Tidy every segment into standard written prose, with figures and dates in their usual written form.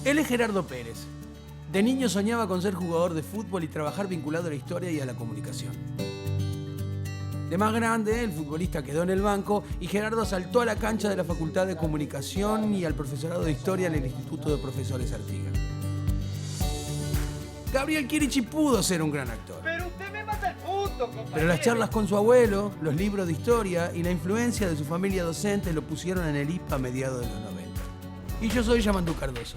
Él es Gerardo Pérez. De niño soñaba con ser jugador de fútbol y trabajar vinculado a la historia y a la comunicación. De más grande, el futbolista quedó en el banco y Gerardo saltó a la cancha de la Facultad de Comunicación y al profesorado de Historia en el Instituto de Profesores Artigas. Gabriel Chirichi pudo ser un gran actor. Pero usted me mata el punto, compañero. Pero las charlas con su abuelo, los libros de historia y la influencia de su familia docente lo pusieron en el IPA a mediados de los 90. Y yo soy Yamandú Cardoso.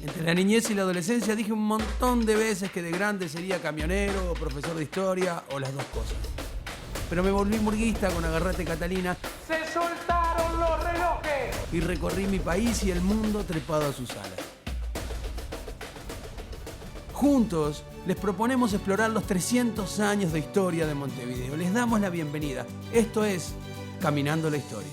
Entre la niñez y la adolescencia dije un montón de veces que de grande sería camionero o profesor de historia o las dos cosas. Pero me volví murguista con Agarrate Catalina. ¡Se soltaron los relojes! Y recorrí mi país y el mundo trepado a sus alas. Juntos les proponemos explorar los 300 años de historia de Montevideo. Les damos la bienvenida. Esto es Caminando la Historia.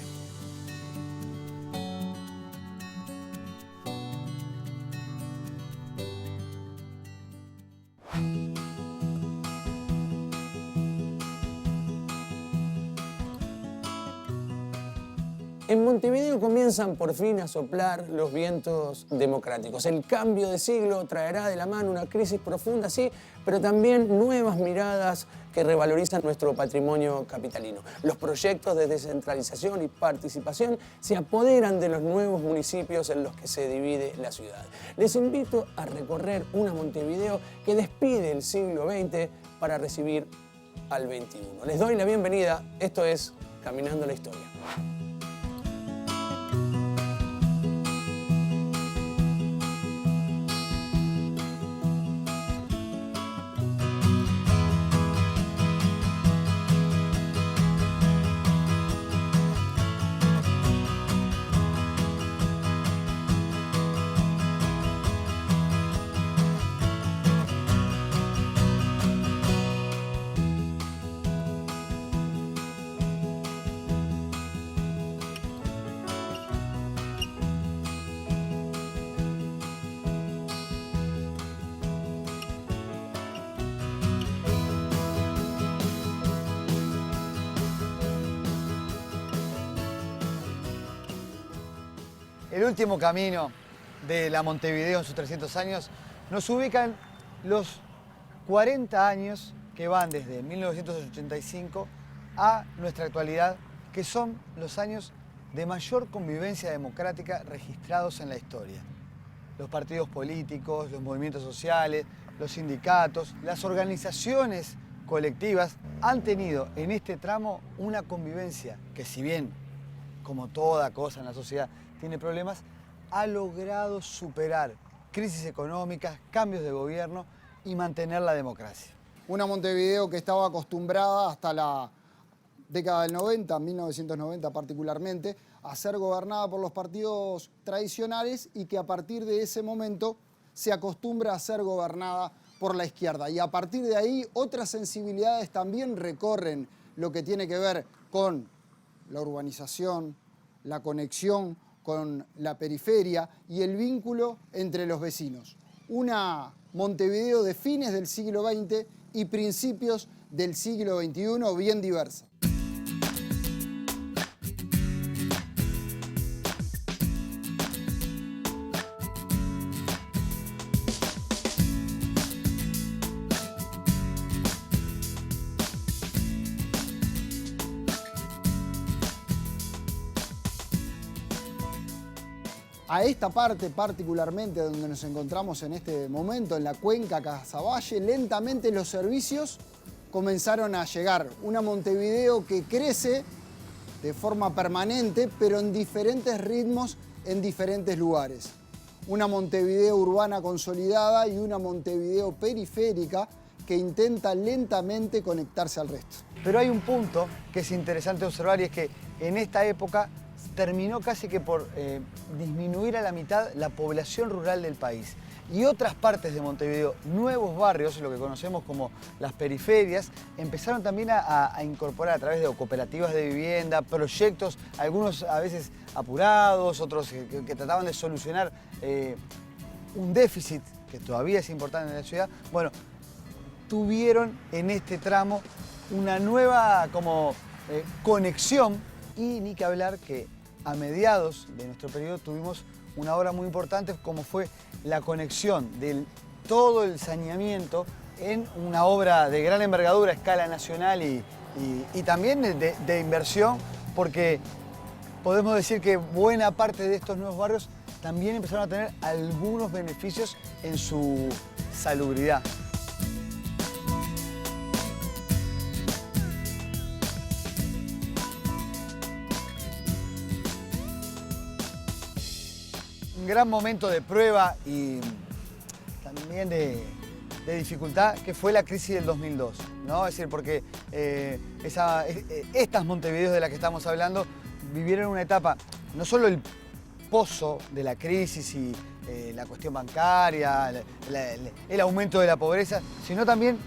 En Montevideo comienzan por fin a soplar los vientos democráticos. El cambio de siglo traerá de la mano una crisis profunda, sí, pero también nuevas miradas que revalorizan nuestro patrimonio capitalino. Los proyectos de descentralización y participación se apoderan de los nuevos municipios en los que se divide la ciudad. Les invito a recorrer una Montevideo que despide el siglo XX para recibir al XXI. Les doy la bienvenida. Esto es Caminando la Historia. El último camino de la Montevideo en sus 300 años nos ubican los 40 años que van desde 1985 a nuestra actualidad, que son los años de mayor convivencia democrática registrados en la historia. Los partidos políticos, los movimientos sociales, los sindicatos, las organizaciones colectivas han tenido en este tramo una convivencia que, si bien, como toda cosa en la sociedad, tiene problemas, ha logrado superar crisis económicas, cambios de gobierno y mantener la democracia. Una Montevideo que estaba acostumbrada hasta la década del 90, 1990 particularmente, a ser gobernada por los partidos tradicionales y que a partir de ese momento se acostumbra a ser gobernada por la izquierda. Y a partir de ahí otras sensibilidades también recorren lo que tiene que ver con la urbanización, la conexión con la periferia y el vínculo entre los vecinos. Una Montevideo de fines del siglo XX y principios del siglo XXI bien diversa. A esta parte particularmente donde nos encontramos en este momento, en la cuenca Casaballe, lentamente los servicios comenzaron a llegar. Una Montevideo que crece de forma permanente, pero en diferentes ritmos, en diferentes lugares. Una Montevideo urbana consolidada y una Montevideo periférica que intenta lentamente conectarse al resto. Pero hay un punto que es interesante observar y es que en esta época terminó casi que por disminuir a la mitad la población rural del país. Y otras partes de Montevideo, nuevos barrios, lo que conocemos como las periferias, empezaron también a incorporar a través de cooperativas de vivienda, proyectos, algunos a veces apurados, otros que trataban de solucionar un déficit que todavía es importante en la ciudad. Bueno, tuvieron en este tramo una nueva conexión y ni que hablar que a mediados de nuestro periodo tuvimos una obra muy importante como fue la conexión de todo el saneamiento en una obra de gran envergadura a escala nacional y también de inversión, porque podemos decir que buena parte de estos nuevos barrios también empezaron a tener algunos beneficios en su salubridad. Un gran momento de prueba y también de dificultad que fue la crisis del 2002, ¿no? Es decir, porque estas Montevideos de las que estamos hablando vivieron una etapa, no solo el pozo de la crisis y la cuestión bancaria, el aumento de la pobreza, sino también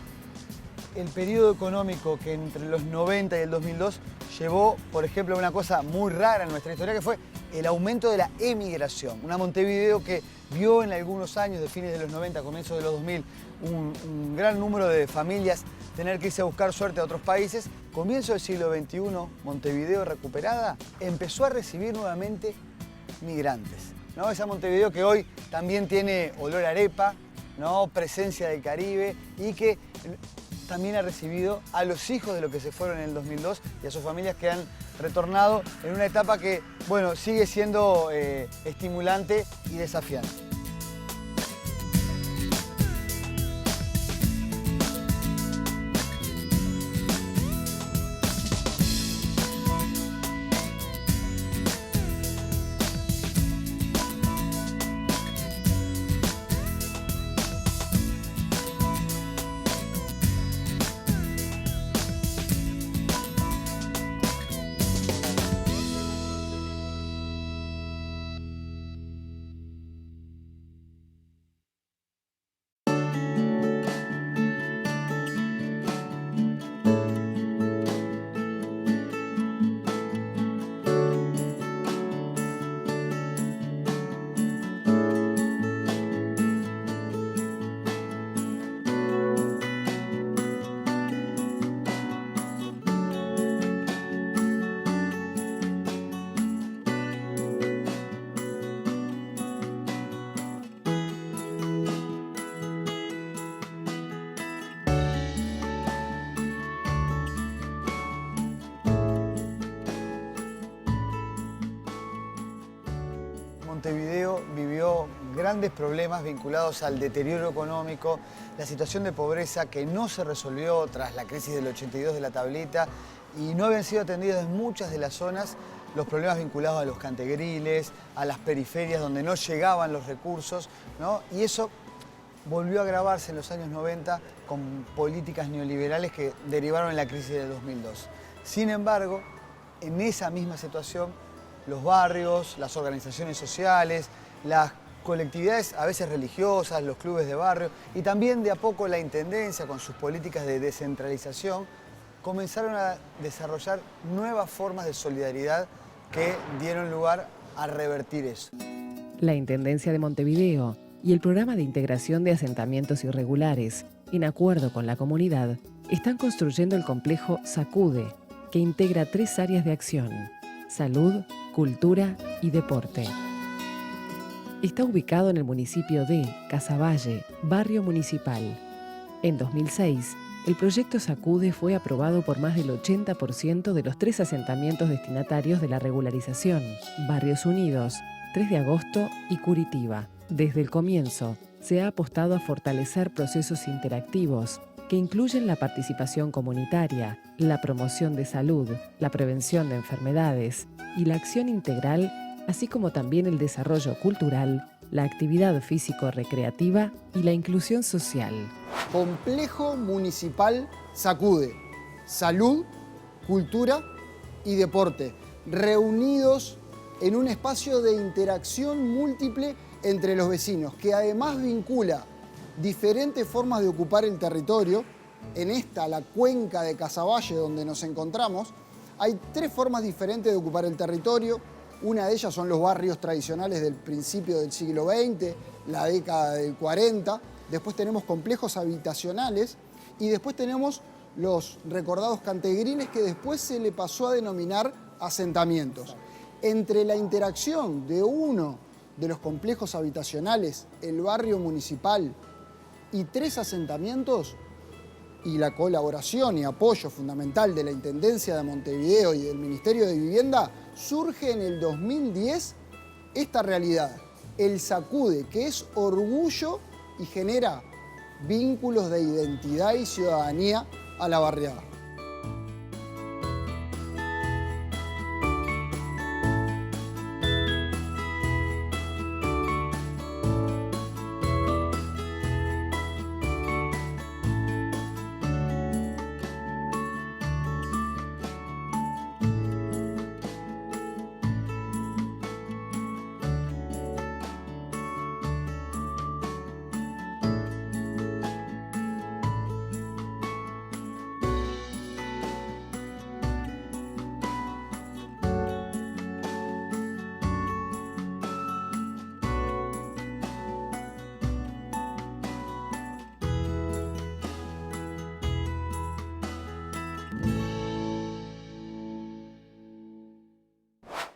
el periodo económico que entre los 90 y el 2002 llevó, por ejemplo, a una cosa muy rara en nuestra historia, que fue el aumento de la emigración. Una Montevideo que vio en algunos años, de fines de los 90, comienzos de los 2000, un gran número de familias tener que irse a buscar suerte a otros países. Comienzo del siglo XXI, Montevideo recuperada, empezó a recibir nuevamente migrantes, ¿no? Esa Montevideo que hoy también tiene olor a arepa, ¿no? Presencia del Caribe y que también ha recibido a los hijos de los que se fueron en el 2002 y a sus familias que han retornado en una etapa que, bueno, sigue siendo estimulante y desafiante. Montevideo vivió grandes problemas vinculados al deterioro económico, la situación de pobreza que no se resolvió tras la crisis del 82 de la tablita y no habían sido atendidos en muchas de las zonas los problemas vinculados a los cantegriles, a las periferias donde no llegaban los recursos, ¿no? Y eso volvió a agravarse en los años 90 con políticas neoliberales que derivaron en la crisis de 2002. Sin embargo, en esa misma situación, los barrios, las organizaciones sociales, las colectividades a veces religiosas, los clubes de barrio y también de a poco la Intendencia con sus políticas de descentralización comenzaron a desarrollar nuevas formas de solidaridad que dieron lugar a revertir eso. La Intendencia de Montevideo y el Programa de Integración de Asentamientos Irregulares, en acuerdo con la comunidad, están construyendo el complejo Sacude, que integra 3 áreas de acción: salud, cultura y deporte. Está ubicado en el municipio de Casaballe, barrio municipal. En 2006, el proyecto Sacude fue aprobado por más del 80% de los 3 asentamientos destinatarios de la regularización: Barrios Unidos, 3 de agosto y Curitiba. Desde el comienzo, se ha apostado a fortalecer procesos interactivos que incluyen la participación comunitaria, la promoción de salud, la prevención de enfermedades y la acción integral, así como también el desarrollo cultural, la actividad físico-recreativa y la inclusión social. Complejo Municipal Sacude. Salud, cultura y deporte, reunidos en un espacio de interacción múltiple entre los vecinos, que además vincula diferentes formas de ocupar el territorio. En esta, la cuenca de Casaballe, donde nos encontramos, hay 3 formas diferentes de ocupar el territorio. Una de ellas son los barrios tradicionales del principio del siglo XX, la década del 40. Después tenemos complejos habitacionales y después tenemos los recordados cantegriles que después se le pasó a denominar asentamientos. Entre la interacción de uno de los complejos habitacionales, el barrio municipal, y 3 asentamientos, y la colaboración y apoyo fundamental de la Intendencia de Montevideo y del Ministerio de Vivienda, surge en el 2010 esta realidad, el Sacude, que es orgullo y genera vínculos de identidad y ciudadanía a la barriada.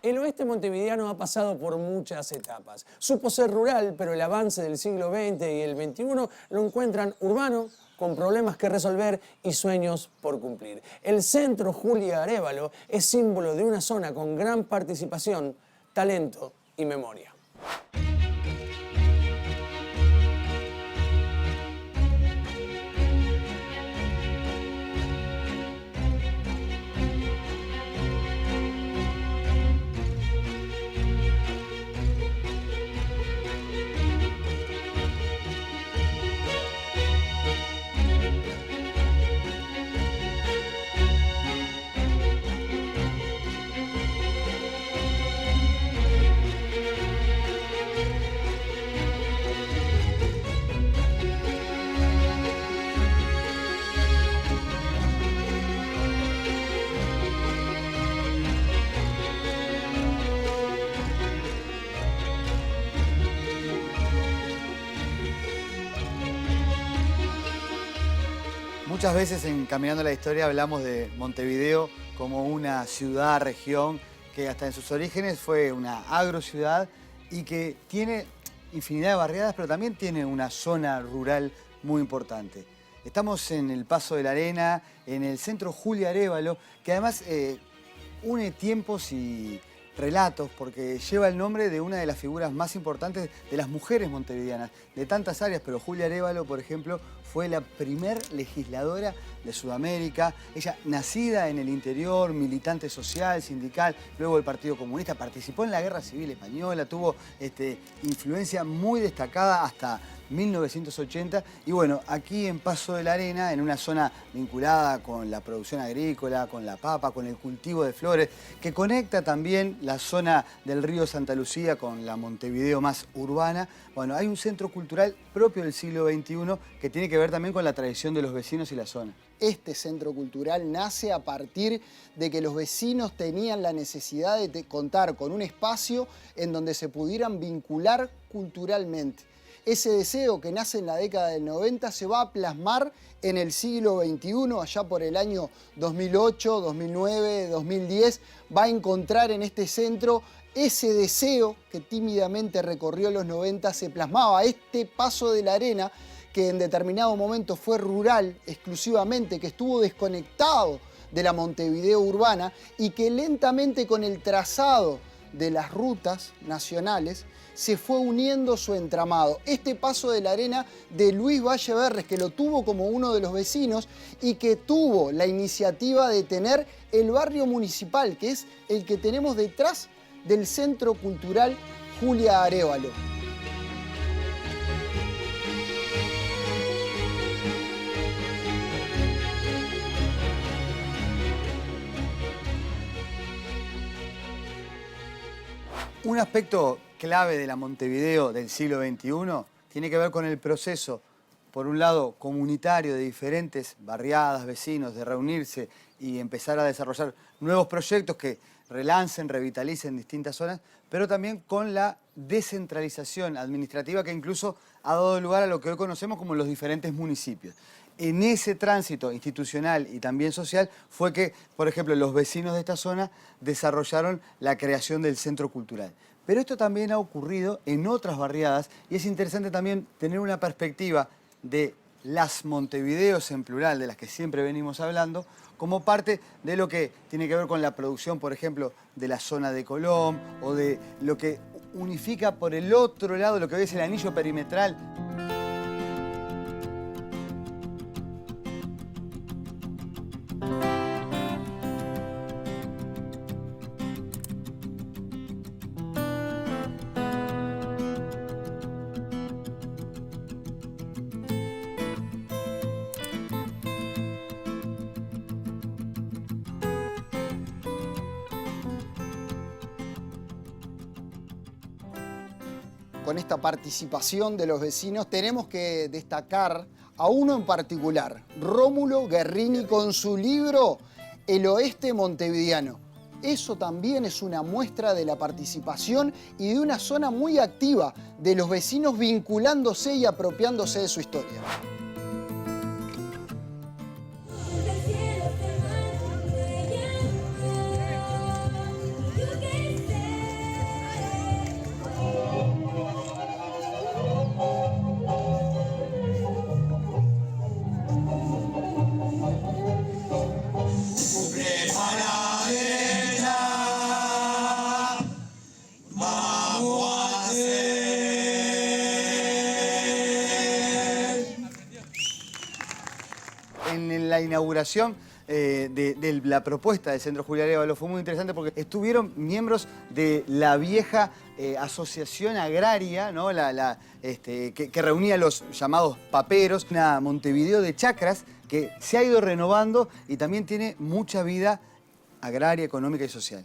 El oeste montevideano ha pasado por muchas etapas. Supo ser rural, pero el avance del siglo XX y el XXI lo encuentran urbano, con problemas que resolver y sueños por cumplir. El centro Julia Arévalo es símbolo de una zona con gran participación, talento y memoria. Muchas veces en Caminando la Historia hablamos de Montevideo como una ciudad, región, que hasta en sus orígenes fue una agrociudad y que tiene infinidad de barriadas, pero también tiene una zona rural muy importante. Estamos en el Paso de la Arena, en el centro Julia Arévalo, que además une tiempos y relatos, porque lleva el nombre de una de las figuras más importantes de las mujeres montevideanas, de tantas áreas, pero Julia Arévalo, por ejemplo, fue la primer legisladora de Sudamérica. Ella, nacida en el interior, militante social, sindical, luego del Partido Comunista, participó en la Guerra Civil Española, tuvo influencia muy destacada hasta 1980. Y bueno, aquí en Paso de la Arena, en una zona vinculada con la producción agrícola, con la papa, con el cultivo de flores, que conecta también la zona del río Santa Lucía con la Montevideo más urbana. Bueno, hay un centro cultural propio del siglo XXI que tiene que ver también con la tradición de los vecinos y la zona. Este centro cultural nace a partir de que los vecinos tenían la necesidad de contar con un espacio en donde se pudieran vincular culturalmente. Ese deseo que nace en la década del 90 se va a plasmar en el siglo XXI, allá por el año 2008, 2009, 2010, va a encontrar en este centro ese deseo que tímidamente recorrió los 90, se plasmaba este Paso de la Arena, que en determinado momento fue rural exclusivamente, que estuvo desconectado de la Montevideo urbana y que lentamente con el trazado de las rutas nacionales se fue uniendo su entramado. Este Paso de la Arena de Luis Valle-Berres, que lo tuvo como uno de los vecinos y que tuvo la iniciativa de tener el barrio municipal, que es el que tenemos detrás del Centro Cultural Julia Arévalo. Un aspecto clave de la Montevideo del siglo XXI tiene que ver con el proceso, por un lado, comunitario de diferentes barriadas, vecinos, de reunirse y empezar a desarrollar nuevos proyectos que relancen, revitalicen distintas zonas, pero también con la descentralización administrativa que incluso ha dado lugar a lo que hoy conocemos como los diferentes municipios. en ese tránsito institucional y también social fue que, por ejemplo, los vecinos de esta zona desarrollaron la creación del centro cultural. Pero esto también ha ocurrido en otras barriadas y es interesante también tener una perspectiva de las Montevideos en plural, de las que siempre venimos hablando, como parte de lo que tiene que ver con la producción, por ejemplo, de la zona de Colón o de lo que unifica por el otro lado lo que hoy es el anillo perimetral. Con esta participación de los vecinos, tenemos que destacar a uno en particular, Rómulo Guerrini, con su libro El Oeste Montevideano. Eso también es una muestra de la participación y de una zona muy activa de los vecinos vinculándose y apropiándose de su historia. En la inauguración de la propuesta del Centro Julián Arévalo fue muy interesante porque estuvieron miembros de la vieja asociación agraria, ¿no? que reunía a los llamados paperos, una Montevideo de chacras que se ha ido renovando y también tiene mucha vida agraria, económica y social.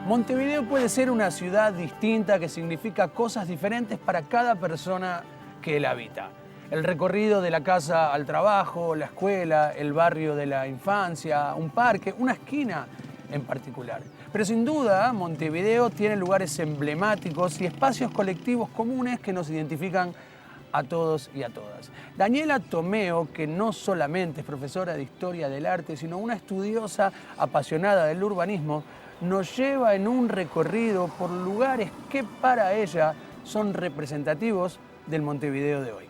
Montevideo puede ser una ciudad distinta que significa cosas diferentes para cada persona que la habita. El recorrido de la casa al trabajo, la escuela, el barrio de la infancia, un parque, una esquina en particular. Pero sin duda, Montevideo tiene lugares emblemáticos y espacios colectivos comunes que nos identifican a todos y a todas. Daniela Tomeo, que no solamente es profesora de Historia del Arte, sino una estudiosa apasionada del urbanismo, nos lleva en un recorrido por lugares que para ella son representativos del Montevideo de hoy.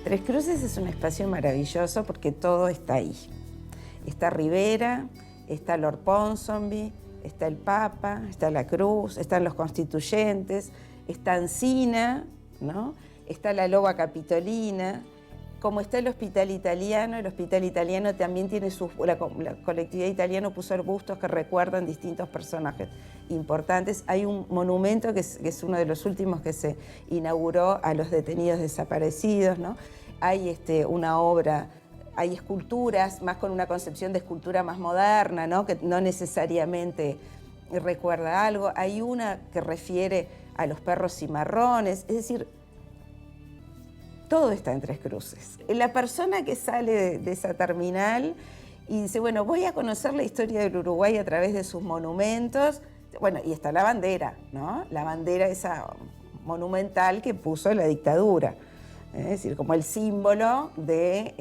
Tres Cruces es un espacio maravilloso porque todo está ahí. Está Rivera, está Lord Ponsonby, está el Papa, está la Cruz, están los constituyentes, está Encina, ¿no? Está la Loba Capitolina. Como está el Hospital Italiano también tiene la colectividad italiana puso arbustos que recuerdan distintos personajes importantes. Hay un monumento que es uno de los últimos que se inauguró a los detenidos desaparecidos, ¿no? Hay una obra, hay esculturas, más con una concepción de escultura más moderna, ¿no? Que no necesariamente recuerda algo. Hay una que refiere a los perros cimarrones, es decir, todo está en Tres Cruces. La persona que sale de esa terminal y dice, bueno, voy a conocer la historia del Uruguay a través de sus monumentos, bueno, y está la bandera, ¿no? La bandera esa monumental que puso la dictadura. Es decir, como el símbolo de,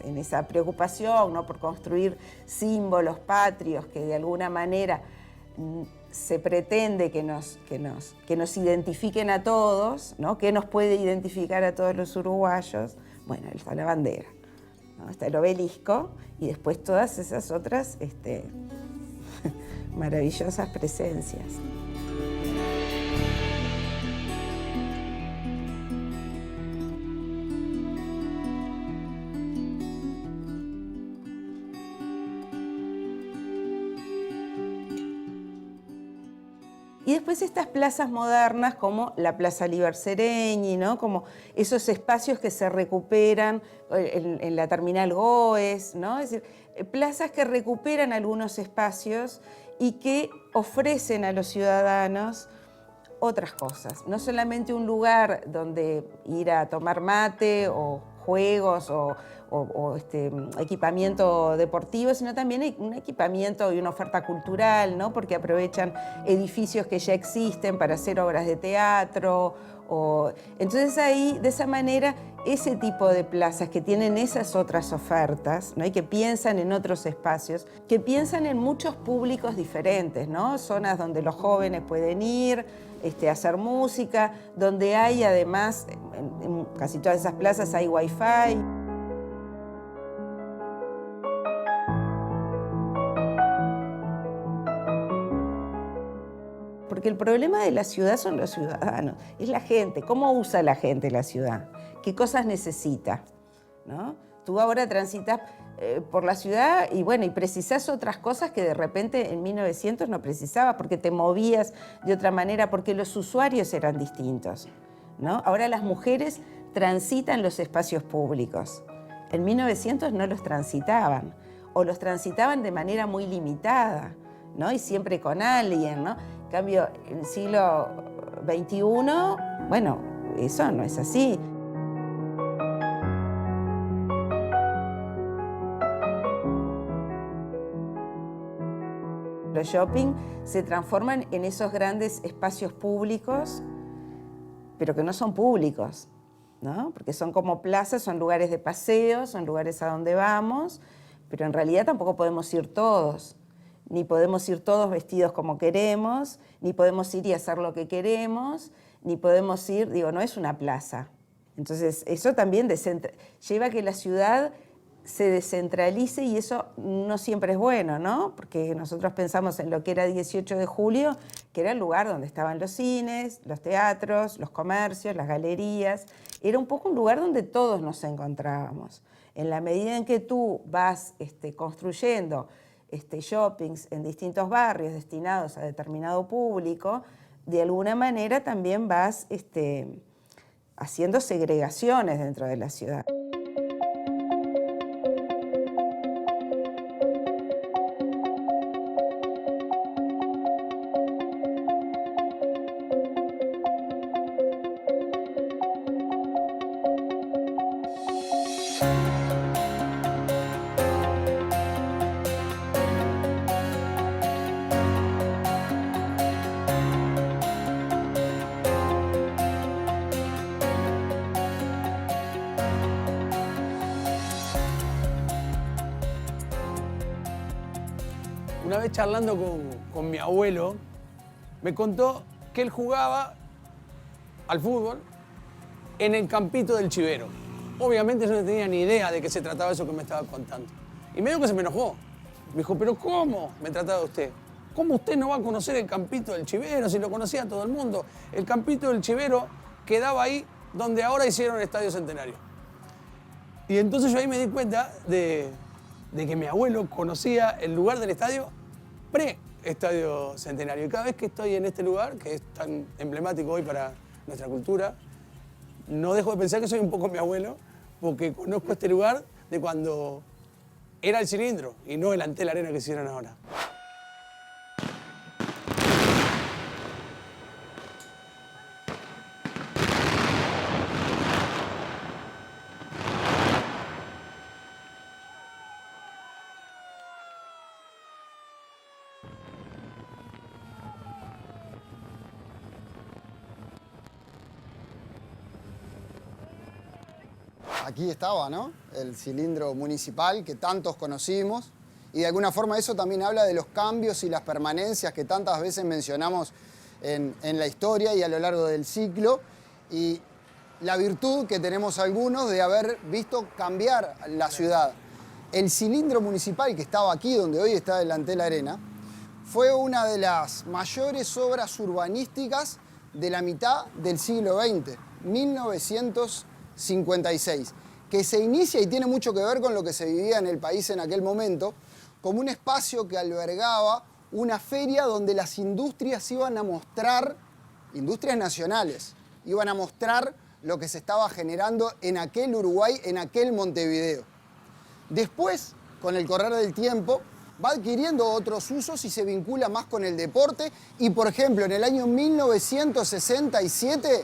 en esa preocupación, ¿no?, por construir símbolos patrios que de alguna manera se pretende que nos identifiquen a todos, ¿no?, que nos puede identificar a todos los uruguayos. Bueno, está la bandera, ¿no?, está el obelisco y después todas esas otras maravillosas presencias. Y después estas plazas modernas como la Plaza Liber-Seregni, ¿no?, como esos espacios que se recuperan en la terminal Goes, ¿no?, es decir, plazas que recuperan algunos espacios y que ofrecen a los ciudadanos otras cosas. No solamente un lugar donde ir a tomar mate o juegos o equipamiento deportivo, sino también un equipamiento y una oferta cultural, ¿no?, porque aprovechan edificios que ya existen para hacer obras de teatro. Entonces ahí, de esa manera, ese tipo de plazas que tienen esas otras ofertas, ¿no?, y que piensan en otros espacios, que piensan en muchos públicos diferentes, ¿no?, zonas donde los jóvenes pueden ir, hacer música, donde hay además, en casi todas esas plazas hay wifi. Porque el problema de la ciudad son los ciudadanos, es la gente, cómo usa la gente la ciudad, qué cosas necesita, ¿no? Tú ahora transitas por la ciudad y bueno, y precisás otras cosas que de repente en 1900 no precisabas porque te movías de otra manera, porque los usuarios eran distintos, ¿no? Ahora las mujeres transitan los espacios públicos. En 1900 no los transitaban, o los transitaban de manera muy limitada, ¿no?, y siempre con alguien, ¿no? En cambio, en el siglo XXI, bueno, eso no es así. Los shopping se transforman en esos grandes espacios públicos, pero que no son públicos, ¿no?, porque son como plazas, son lugares de paseo, son lugares a donde vamos, pero en realidad tampoco podemos ir todos. Ni podemos ir todos vestidos como queremos, ni podemos ir y hacer lo que queremos, ni podemos ir, digo, no es una plaza. Entonces, eso también lleva a que la ciudad se descentralice y eso no siempre es bueno, ¿no? Porque nosotros pensamos en lo que era 18 de julio, que era el lugar donde estaban los cines, los teatros, los comercios, las galerías. Era un poco un lugar donde todos nos encontrábamos. En la medida en que tú vas construyendo shoppings en distintos barrios destinados a determinado público, de alguna manera también vas haciendo segregaciones dentro de la ciudad. Una vez charlando con mi abuelo, me contó que él jugaba al fútbol en el campito del Chivero. Obviamente yo no tenía ni idea de qué se trataba eso que me estaba contando. Y medio que se me enojó. Me dijo, ¿pero cómo me trataba usted? ¿Cómo usted no va a conocer el campito del Chivero si lo conocía todo el mundo? El campito del Chivero quedaba ahí donde ahora hicieron el Estadio Centenario. Y entonces yo ahí me di cuenta de que mi abuelo conocía el lugar del estadio pre-Estadio Centenario. Y cada vez que estoy en este lugar, que es tan emblemático hoy para nuestra cultura, no dejo de pensar que soy un poco mi abuelo, porque conozco este lugar de cuando era el cilindro y no el Antel Arena que hicieron ahora. aquí estaba, ¿no? El cilindro municipal que tantos conocimos. Y de alguna forma eso también habla de los cambios y las permanencias que tantas veces mencionamos en la historia y a lo largo del ciclo. Y la virtud que tenemos algunos de haber visto cambiar la ciudad. El cilindro municipal que estaba aquí, donde hoy está delante de la arena, fue una de las mayores obras urbanísticas de la mitad del siglo XX, 1956, que se inicia y tiene mucho que ver con lo que se vivía en el país en aquel momento, como un espacio que albergaba una feria donde las industrias iban a mostrar, industrias nacionales, iban a mostrar lo que se estaba generando en aquel Uruguay, en aquel Montevideo. Después, con el correr del tiempo, va adquiriendo otros usos y se vincula más con el deporte. Y, por ejemplo, en el año 1967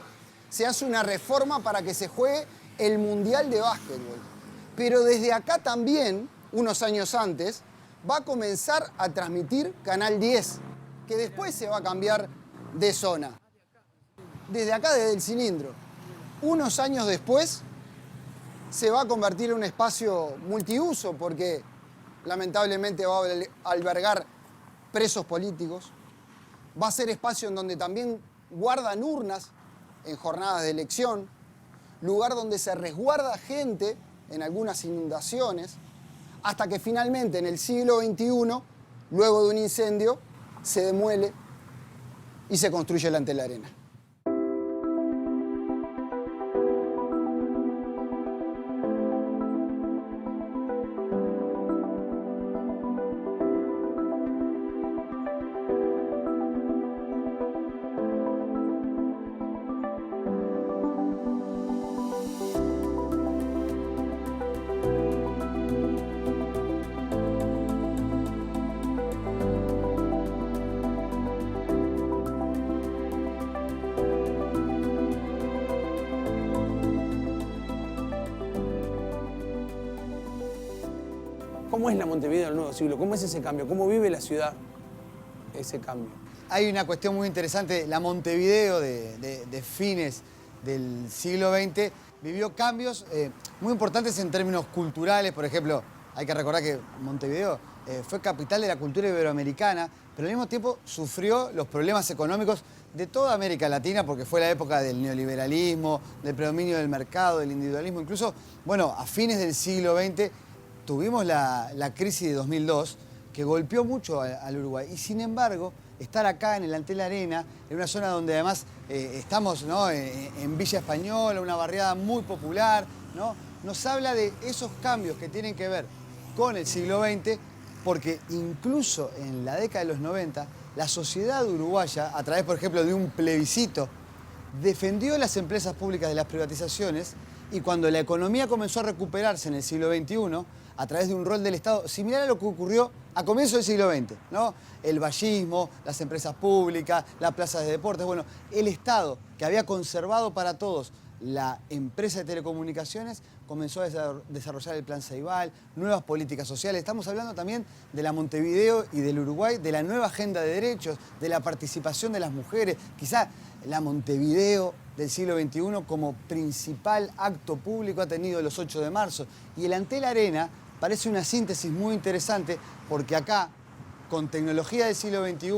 se hace una reforma para que se juegue el Mundial de Básquetbol. Pero desde acá también, unos años antes, va a comenzar a transmitir Canal 10, que después se va a cambiar de zona. Desde acá, desde el cilindro. Unos años después, se va a convertir en un espacio multiuso porque lamentablemente va a albergar presos políticos. Va a ser espacio en donde también guardan urnas en jornadas de elección, lugar donde se resguarda gente en algunas inundaciones, hasta que finalmente en el siglo XXI, luego de un incendio, se demuele y se construye el Ante la Arena. ¿Cómo es la Montevideo del nuevo siglo? ¿Cómo es ese cambio? ¿Cómo vive la ciudad ese cambio? Hay una cuestión muy interesante. La Montevideo de fines del siglo XX vivió cambios muy importantes en términos culturales. Por ejemplo, hay que recordar que Montevideo fue capital de la cultura iberoamericana, pero al mismo tiempo sufrió los problemas económicos de toda América Latina porque fue la época del neoliberalismo, del predominio del mercado, del individualismo. Incluso, bueno, a fines del siglo XX tuvimos la crisis de 2002 que golpeó mucho al Uruguay. Y sin embargo, estar acá en el Ante la Arena, en una zona donde además estamos, ¿no?, en Villa Española, una barriada muy popular, ¿no?, nos habla de esos cambios que tienen que ver con el siglo XX, porque incluso en la década de los 90, la sociedad uruguaya, a través, por ejemplo, de un plebiscito, defendió las empresas públicas de las privatizaciones y cuando la economía comenzó a recuperarse en el siglo XXI, a través de un rol del Estado similar a lo que ocurrió a comienzos del siglo XX, ¿no? El vallismo, las empresas públicas, las plazas de deportes, bueno, el Estado que había conservado para todos la empresa de telecomunicaciones comenzó a desarrollar el Plan Ceibal, nuevas políticas sociales. Estamos hablando también de la Montevideo y del Uruguay, de la nueva agenda de derechos, de la participación de las mujeres, quizá la Montevideo del siglo XXI como principal acto público ha tenido los 8 de marzo. Y el Ante la Arena parece una síntesis muy interesante porque acá, con tecnología del siglo XXI,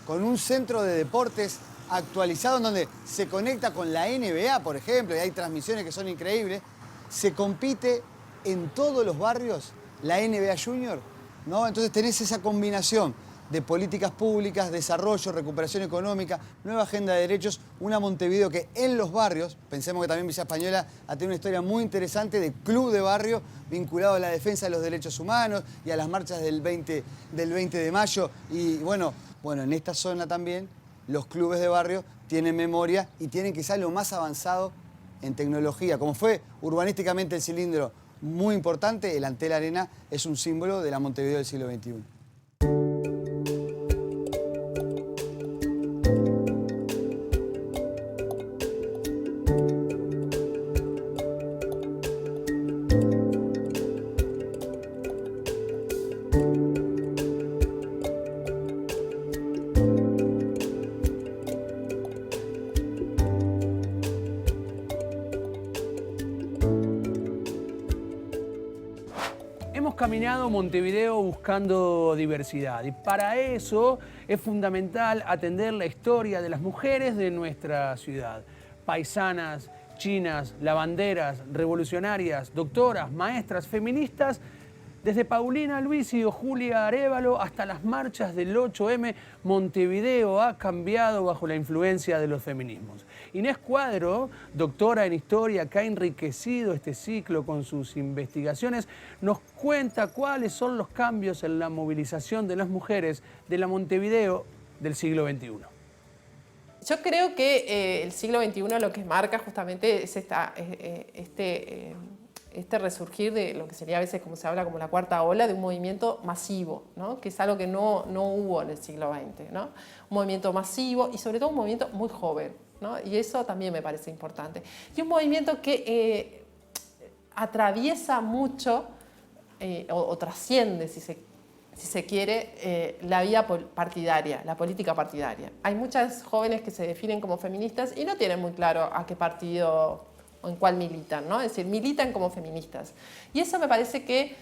con un centro de deportes actualizado en donde se conecta con la NBA, por ejemplo, y hay transmisiones que son increíbles, se compite en todos los barrios la NBA Junior, ¿no? Entonces tenés esa combinación de políticas públicas, desarrollo, recuperación económica, nueva agenda de derechos, una Montevideo que en los barrios, pensemos que también Villa Española ha tenido una historia muy interesante de club de barrio vinculado a la defensa de los derechos humanos y a las marchas del 20 de mayo. Y bueno, en esta zona también los clubes de barrio tienen memoria y tienen quizás lo más avanzado en tecnología. Como fue urbanísticamente el cilindro muy importante, el Ante la Arena es un símbolo de la Montevideo del siglo XXI. caminado Montevideo buscando diversidad y para eso es fundamental atender la historia de las mujeres de nuestra ciudad. Paisanas, chinas, lavanderas, revolucionarias, doctoras, maestras, feministas, desde Paulina Luisi o Julia Arévalo hasta las marchas del 8M, Montevideo ha cambiado bajo la influencia de los feminismos. Inés Cuadro, doctora en historia, que ha enriquecido este ciclo con sus investigaciones, nos cuenta cuáles son los cambios en la movilización de las mujeres de la Montevideo del siglo XXI. Yo creo que el siglo XXI lo que marca justamente es este resurgir de lo que sería a veces, como se habla, como la cuarta ola, de un movimiento masivo, ¿no? Que es algo que no hubo en el siglo XX, ¿no? Un movimiento masivo y sobre todo un movimiento muy joven, ¿no? Y eso también me parece importante. Y un movimiento que atraviesa mucho o trasciende, si se quiere, la vía partidaria, la política partidaria. Hay muchas jóvenes que se definen como feministas y no tienen muy claro a qué partido o en cuál militan, ¿no? Es decir, militan como feministas. Y eso me parece que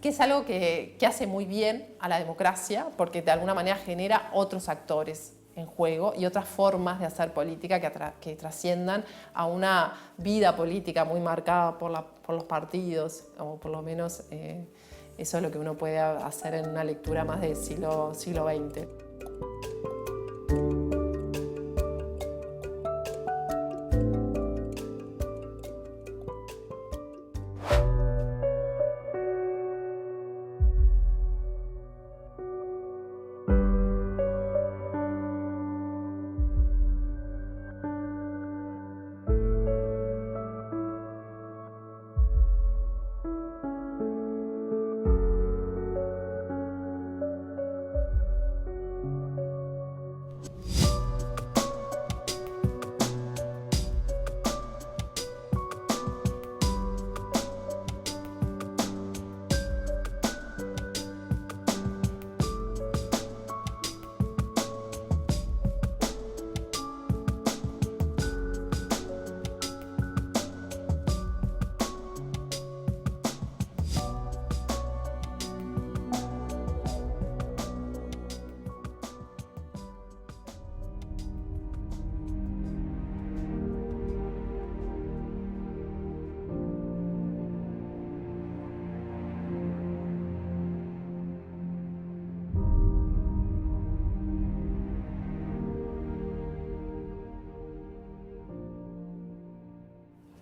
es algo que hace muy bien a la democracia, porque de alguna manera genera otros actores en juego y otras formas de hacer política que trasciendan a una vida política muy marcada por los partidos, o por lo menos eso es lo que uno puede hacer en una lectura más del siglo XX.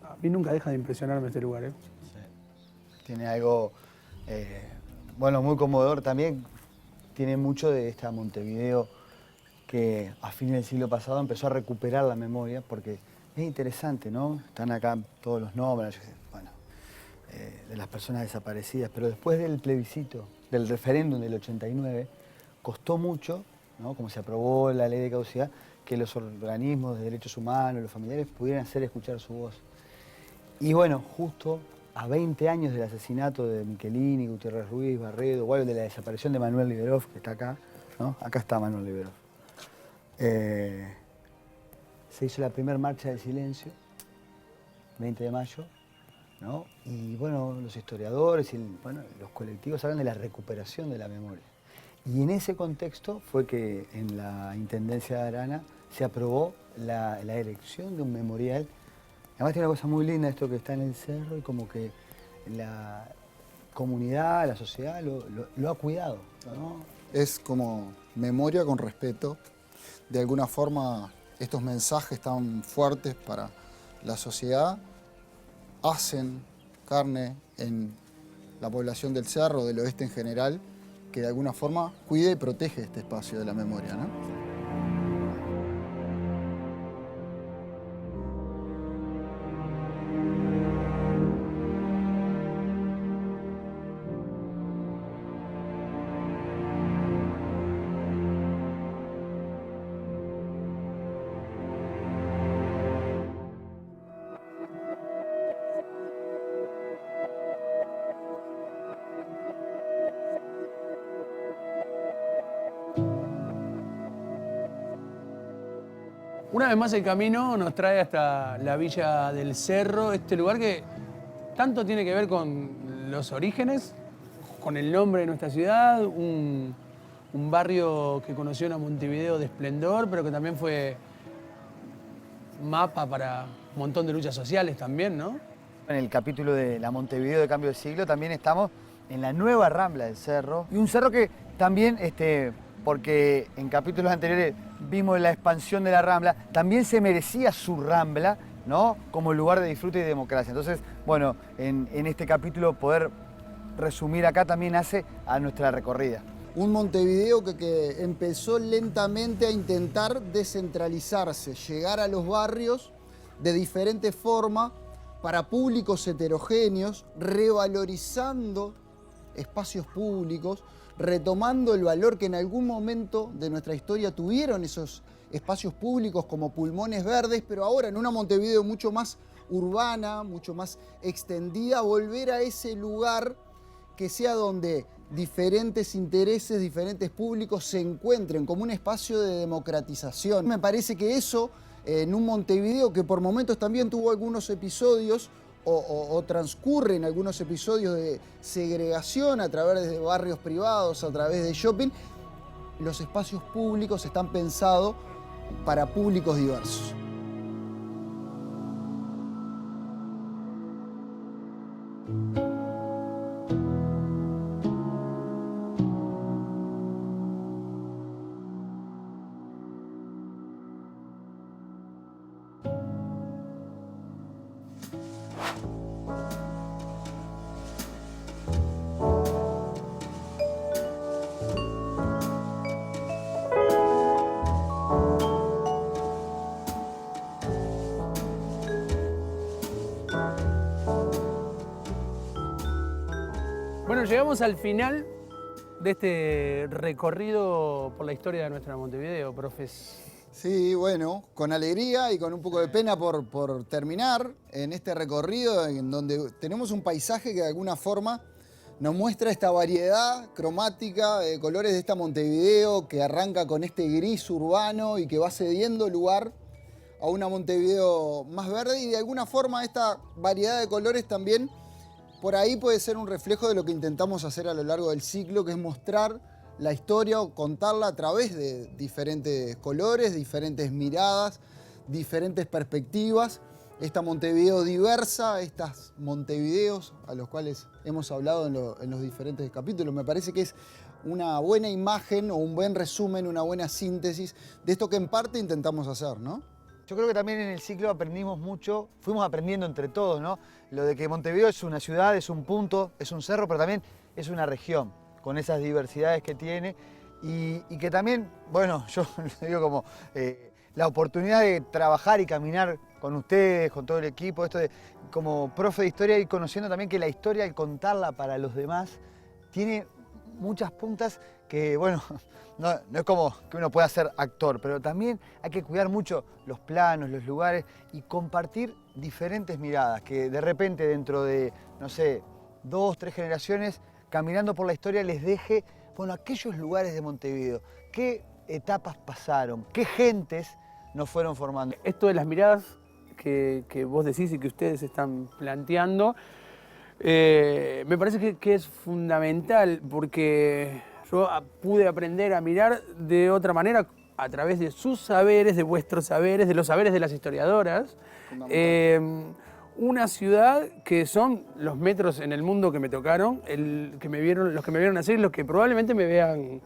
A mí nunca deja de impresionarme este lugar, ¿eh? Sí. Tiene algo, bueno, muy conmovedor también. Tiene mucho de esta Montevideo que a fines del siglo pasado empezó a recuperar la memoria, porque es interesante, ¿no? Están acá todos los nombres, bueno, de las personas desaparecidas, pero después del plebiscito, del referéndum del 89, costó mucho, ¿no? Como se aprobó la ley de caducidad, que los organismos de derechos humanos, los familiares, pudieran hacer escuchar su voz. Y bueno, justo a 20 años del asesinato de Michelini, Gutiérrez Ruiz, Barredo, o de la desaparición de Manuel Liberov, que está acá, ¿no? Acá está Manuel Liberov. Se hizo la primera marcha del silencio, 20 de mayo, ¿no? Y bueno, los historiadores y los colectivos hablan de la recuperación de la memoria. Y en ese contexto fue que en la Intendencia de Arana se aprobó la erección de un memorial. Además tiene una cosa muy linda esto que está en el cerro y como que la comunidad, la sociedad lo ha cuidado, ¿no? Es como memoria con respeto. De alguna forma, estos mensajes tan fuertes para la sociedad hacen carne en la población del Cerro, del oeste en general, que de alguna forma cuida y protege este espacio de la memoria, ¿no? Una vez más el camino nos trae hasta la Villa del Cerro, este lugar que tanto tiene que ver con los orígenes con el nombre de nuestra ciudad, un barrio que conoció una Montevideo de esplendor, pero que también fue mapa para un montón de luchas sociales también, ¿no? En el capítulo de la Montevideo de Cambio de Siglo también estamos en la nueva Rambla del Cerro. Y un cerro que también, porque en capítulos anteriores vimos la expansión de la Rambla, también se merecía su Rambla, ¿no? Como lugar de disfrute y democracia. Entonces, bueno, en este capítulo poder resumir acá también hace a nuestra recorrida. Un Montevideo que empezó lentamente a intentar descentralizarse, llegar a los barrios de diferente forma para públicos heterogéneos, revalorizando espacios públicos, retomando el valor que en algún momento de nuestra historia tuvieron esos espacios públicos como pulmones verdes, pero ahora en una Montevideo mucho más urbana, mucho más extendida, volver a ese lugar que sea donde diferentes intereses, diferentes públicos se encuentren como un espacio de democratización. Me parece que eso, en un Montevideo que por momentos también tuvo algunos episodios o transcurren algunos episodios de segregación a través de barrios privados, a través de shopping, los espacios públicos están pensados para públicos diversos. Bueno, llegamos al final de este recorrido por la historia de nuestra Montevideo, profes. Sí, bueno, con alegría y con un poco de pena por terminar en este recorrido en donde tenemos un paisaje que de alguna forma nos muestra esta variedad cromática de colores de esta Montevideo que arranca con este gris urbano y que va cediendo lugar a una Montevideo más verde, y de alguna forma esta variedad de colores también por ahí puede ser un reflejo de lo que intentamos hacer a lo largo del ciclo, que es mostrar la historia o contarla a través de diferentes colores, diferentes miradas, diferentes perspectivas. Esta Montevideo diversa, estas Montevideos a los cuales hemos hablado en los diferentes capítulos, me parece que es una buena imagen o un buen resumen, una buena síntesis de esto que en parte intentamos hacer, ¿no? Yo creo que también en el ciclo aprendimos mucho, fuimos aprendiendo entre todos, ¿no? Lo de que Montevideo es una ciudad, es un punto, es un cerro, pero también es una región, con esas diversidades que tiene y que también, bueno, yo lo digo como la oportunidad de trabajar y caminar con ustedes, con todo el equipo, esto de como profe de historia, ir conociendo también que la historia, al contarla para los demás, tiene muchas puntas que, bueno, no es como que uno pueda ser actor, pero también hay que cuidar mucho los planos, los lugares y compartir diferentes miradas, que de repente dentro de, no sé, 2, 3 generaciones, caminando por la historia les deje, bueno, aquellos lugares de Montevideo, qué etapas pasaron, qué gentes nos fueron formando. Esto de las miradas que vos decís y que ustedes están planteando, me parece que es fundamental, porque yo pude aprender a mirar de otra manera a través de sus saberes, de vuestros saberes, de los saberes de las historiadoras. Una ciudad que son los metros en el mundo que me tocaron, los que me vieron nacer y los que probablemente me vean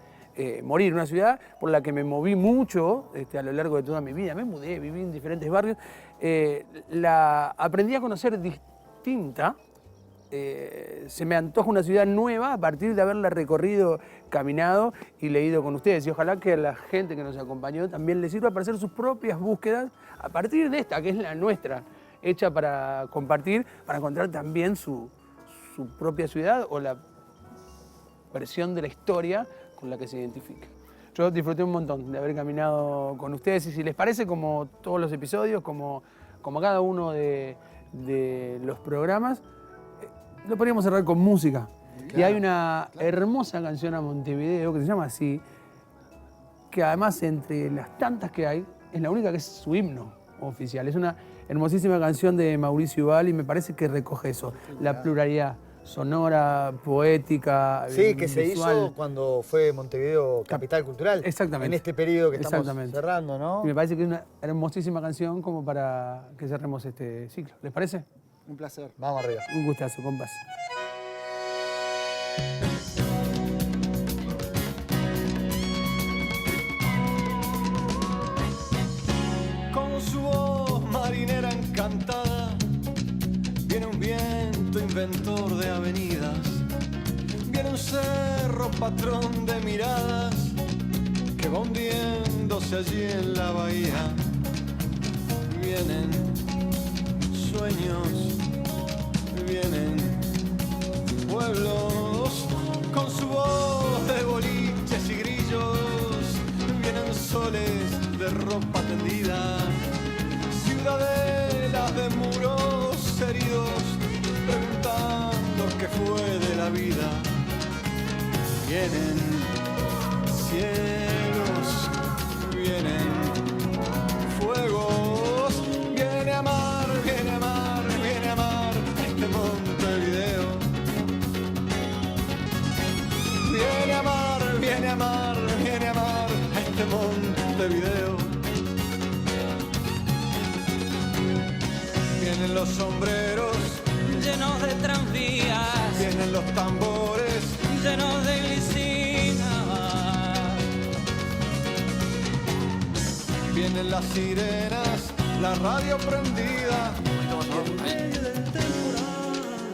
morir. Una ciudad por la que me moví mucho a lo largo de toda mi vida. Me mudé, viví en diferentes barrios. La aprendí a conocer distinta. Se me antoja una ciudad nueva a partir de haberla recorrido, caminado y leído con ustedes. Y ojalá que a la gente que nos acompañó también les sirva para hacer sus propias búsquedas a partir de esta, que es la nuestra, hecha para compartir, para encontrar también su propia ciudad o la versión de la historia con la que se identifica. Yo disfruté un montón de haber caminado con ustedes y si les parece, como todos los episodios, como cada uno de los programas, lo podríamos cerrar con música. Claro, y hay una hermosa canción a Montevideo que se llama así, que además entre las tantas que hay, es la única que es su himno oficial. Es una hermosísima canción de Mauricio Ubal y me parece que recoge eso, la pluralidad sonora, poética, Sí, que se visual. hizo cuando fue Montevideo capital cultural. Exactamente. En este periodo que estamos Exactamente. cerrando, ¿no? Y me parece que es una hermosísima canción como para que cerremos este ciclo. ¿Les parece? Un placer. Vamos arriba. Un gustazo, compas. Con su voz marinera encantada, viene un viento inventor de avenidas, viene un cerro patrón de miradas, que va hundiéndose allí en la bahía. Vienen sueños, vienen pueblos, con su voz de boliches y grillos, vienen soles de ropa tendida, ciudadelas de muros heridos, preguntando qué fue de la vida. Vienen cielos, vienen fuegos, viene a amar, viene a amar, viene a amar este Montevideo. Viene a amar, viene a amar, viene a amar a este Montevideo. Vienen los sombreros llenos de tranvías, vienen los tambores llenos de glicina, vienen las sirenas, la radio prendida. En medio del temporal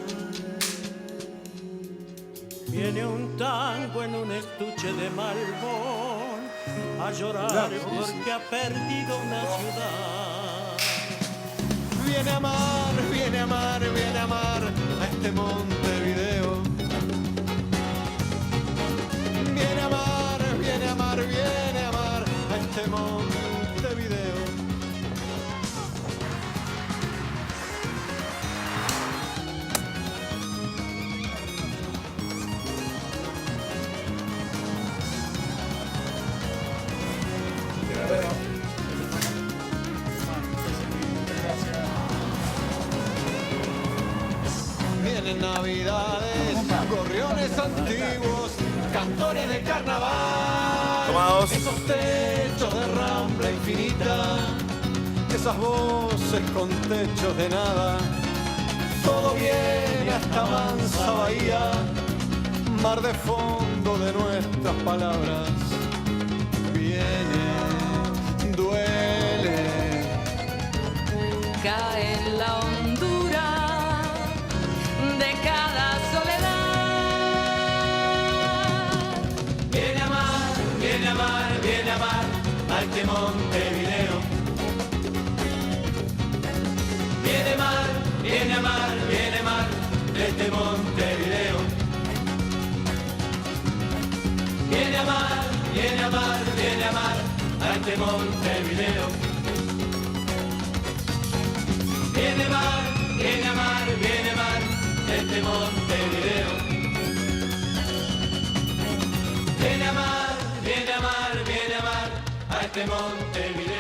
viene un tango en un estuche de Malbón a llorar porque ha perdido una ciudad. viene a amar, viene a amar, viene a amar a este Montevideo. Viene a amar, viene a amar, viene a amar a este Montevideo. Vienen navidades, gorriones antiguos, cantores de carnaval. Tomados. Esos techos de rambla infinita, esas voces con techos de nada. Todo viene a esta mansa bahía, mar de fondo de nuestras palabras. Viene, duele, cae en la hondura de cada soledad. viene a amar, viene a amar, viene a amar a este Montevideo. Viene a amar, viene a amar, viene a amar este Montevideo. Viene a amar, viene a amar, viene a amar a este Montevideo. Viene a amar, viene a amar, viene a amar este Montevideo. Viene a amar, viene a amar, viene a amar a este Montevideo.